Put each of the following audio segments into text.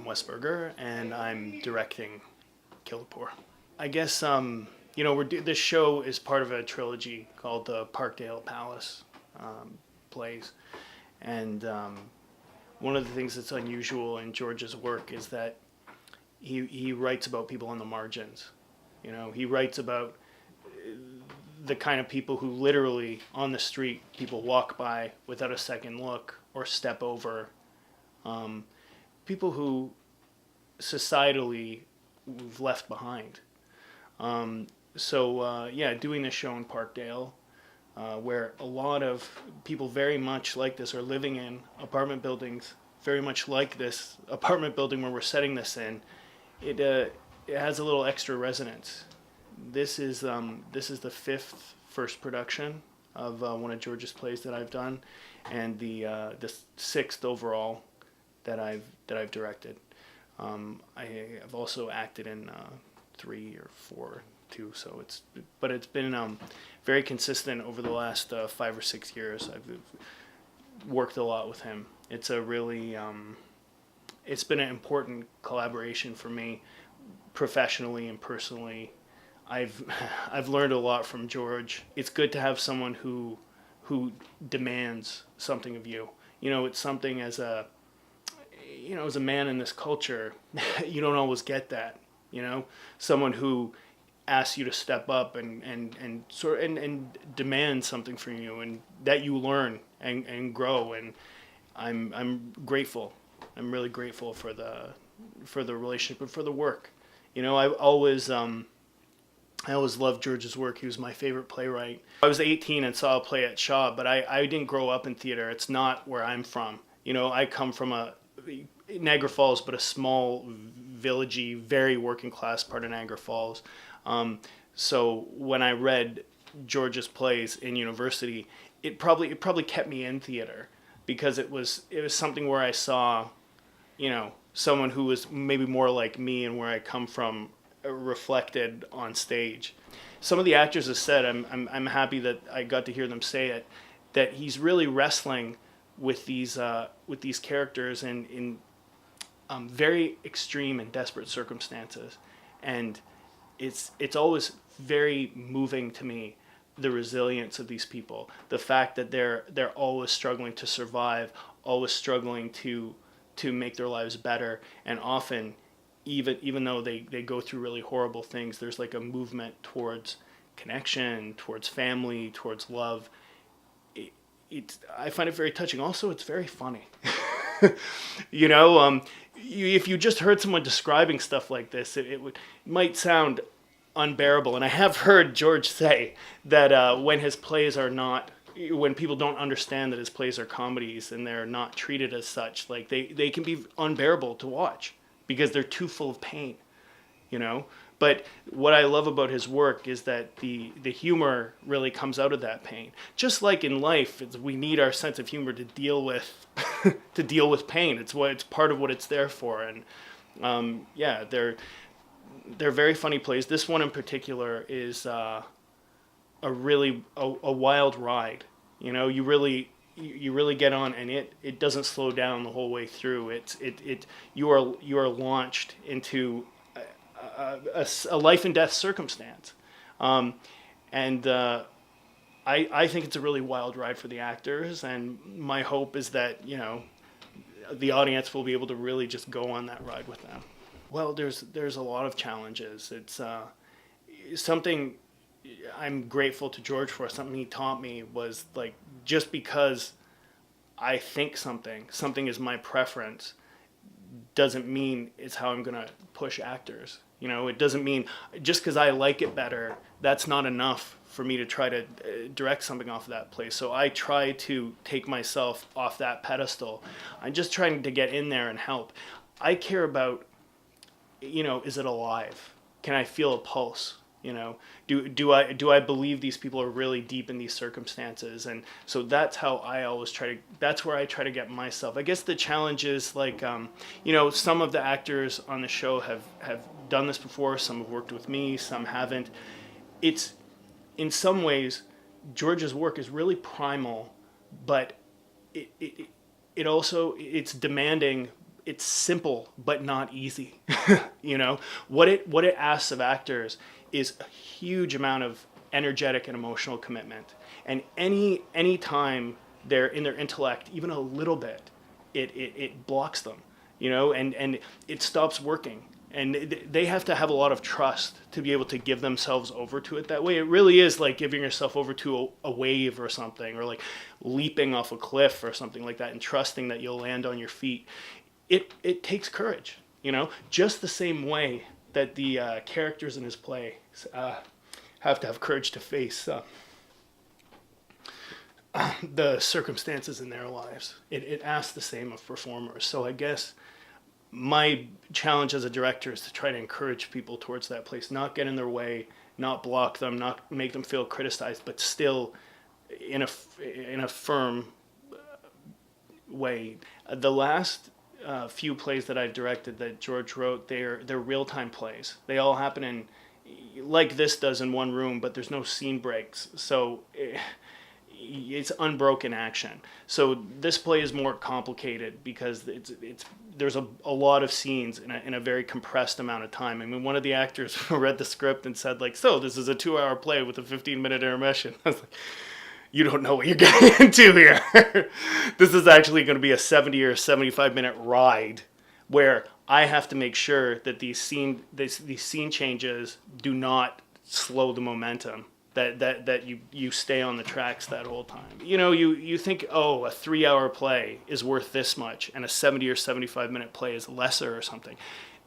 Berger, and I'm directing Kill the Poor. I guess this show is part of a trilogy called the Parkdale Palace plays, and one of the things that's unusual in George's work is that he writes about people on the margins. He writes about the kind of people who literally on the street people walk by without a second look or step over. People who societally we've left behind. Doing this show in Parkdale, where a lot of people very much like this are living in apartment buildings, very much like this apartment building where we're setting this in, it has a little extra resonance. This is the first production of one of George's plays that I've done, and the sixth overall that I've directed. I have also acted in 3 or 4 too, so it's been very consistent over the last 5 or 6 years. I've worked a lot with him. It's a really it's been an important collaboration for me, professionally and personally. I've learned a lot from George. It's good to have someone who demands something of you. It's something as a man in this culture, you don't always get that. Someone who asks you to step up and demand something from you, and that you learn and grow. And I'm grateful. I'm really grateful for the relationship and for the work. I always loved George's work. He was my favorite playwright. I was 18 and saw a play at Shaw, but I didn't grow up in theater. It's not where I'm from. I come from Niagara Falls, but a small, villagey, very working class part of Niagara Falls. So when I read George's plays in university, it probably kept me in theater, because it was something where I saw, someone who was maybe more like me and where I come from reflected on stage. Some of the actors have said, I'm happy that I got to hear them say it, that he's really wrestling with these characters in very extreme and desperate circumstances, and it's always very moving to me, the resilience of these people, the fact that they're always struggling to survive, always struggling to make their lives better, and often even though they go through really horrible things, there's like a movement towards connection, towards family, towards love. I find it very touching. Also, it's very funny. If you just heard someone describing stuff like this, it might sound unbearable. And I have heard George say that when people don't understand that his plays are comedies and they're not treated as such, like they can be unbearable to watch because they're too full of pain, But what I love about his work is that the humor really comes out of that pain. Just like in life, we need our sense of humor to deal with pain. It's part of what it's there for. And they're very funny plays. This one in particular is a wild ride. You really get on, and it doesn't slow down the whole way through. You are launched into a life and death circumstance, I think it's a really wild ride for the actors, and my hope is that the audience will be able to really just go on that ride with them. Well, there's a lot of challenges. It's something I'm grateful to George for. Something he taught me was, like, just because I think something is my preference doesn't mean it's how I'm going to push actors. It doesn't mean just because I like it better, that's not enough for me to try to direct something off of that place. So I try to take myself off that pedestal. I'm just trying to get in there and help. I care about, is it alive? Can I feel a pulse? Do I believe these people are really deep in these circumstances? And so that's how I always that's where I try to get myself. I guess the challenge is, like, some of the actors on the show have done this before. Some have worked with me, some haven't. It's, in some ways, George's work is really primal, but it also, it's demanding it's simple but not easy. You know, what it asks of actors is a huge amount of energetic and emotional commitment. And any time they're in their intellect, even a little bit, it blocks them, you know, and it stops working. And they have to have a lot of trust to be able to give themselves over to it that way. It really is like giving yourself over to a wave or something, or like leaping off a cliff or something like that, and trusting that you'll land on your feet. It takes courage, you know, just the same way that the characters in his play have to have courage to face the circumstances in their lives. It asks the same of performers. So I guess my challenge as a director is to try to encourage people towards that place, not get in their way, not block them, not make them feel criticized, but still in a firm way. The last few plays that I've directed that George wrote, they're real-time plays. They all happen in, like this does, in one room, but there's no scene breaks. So it's unbroken action. So this play is more complicated because there's a lot of scenes in a very compressed amount of time. I mean, one of the actors read the script and said, like, so this is a 2-hour play with a 15-minute intermission. I was like, you don't know what you're getting into here. This is actually going to be a 70 or 75-minute ride where I have to make sure that these scene changes do not slow the momentum. That you stay on the tracks that whole time. You know, you think, oh, a 3-hour play is worth this much, and a 70 or 75-minute play is lesser or something.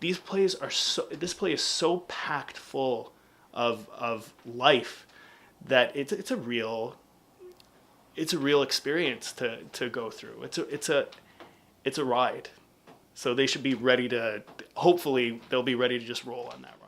This play is so packed full of life that it's a real experience to go through. It's a ride. So they should be ready to. Hopefully, they'll be ready to just roll on that ride.